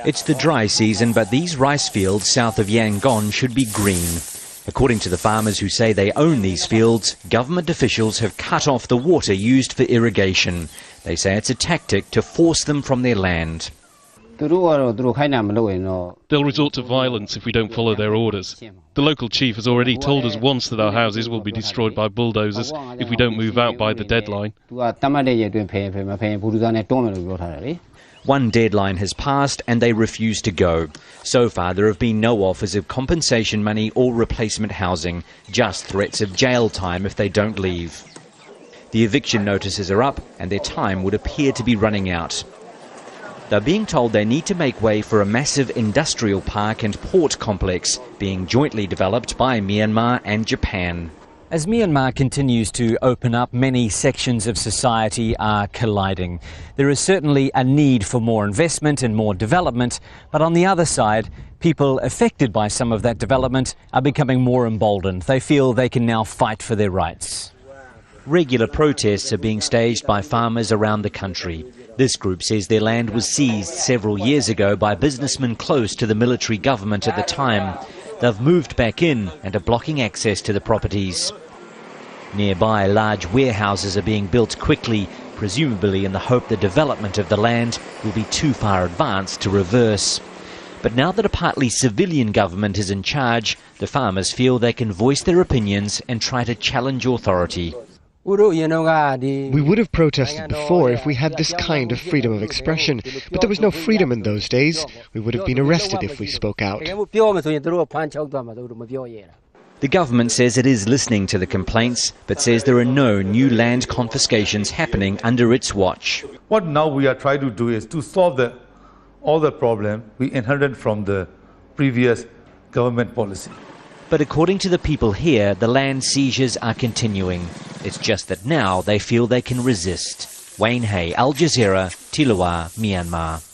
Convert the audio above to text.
It's the dry season, but these rice fields south of Yangon should be green. According to the farmers who say they own these fields, government officials have cut off the water used for irrigation. They say it's a tactic to force them from their land. They'll resort to violence if we don't follow their orders. The local chief has already told us once that our houses will be destroyed by bulldozers if we don't move out by the deadline. One deadline has passed and they refuse to go. So far there have been no offers of compensation money or replacement housing, just threats of jail time if they don't leave. The eviction notices are up and their time would appear to be running out. They're being told they need to make way for a massive industrial park and port complex being jointly developed by Myanmar and Japan. As Myanmar continues to open up, many sections of society are colliding. There is certainly a need for more investment and more development, but on the other side, people affected by some of that development are becoming more emboldened. They feel they can now fight for their rights. Regular protests are being staged by farmers around the country. This group says their land was seized several years ago by businessmen close to the military government at the time. They've moved back in and are blocking access to the properties. Nearby, large warehouses are being built quickly, presumably in the hope the development of the land will be too far advanced to reverse. But now that a partly civilian government is in charge, the farmers feel they can voice their opinions and try to challenge authority. We would have protested before if we had this kind of freedom of expression, but there was no freedom in those days. We would have been arrested if we spoke out. The government says it is listening to the complaints, but says there are no new land confiscations happening under its watch. What now we are trying to do is to solve all the problem we inherited from the previous government policy. But according to the people here, the land seizures are continuing. It's just that now they feel they can resist. Wayne Hay, Al Jazeera, Tilawar, Myanmar.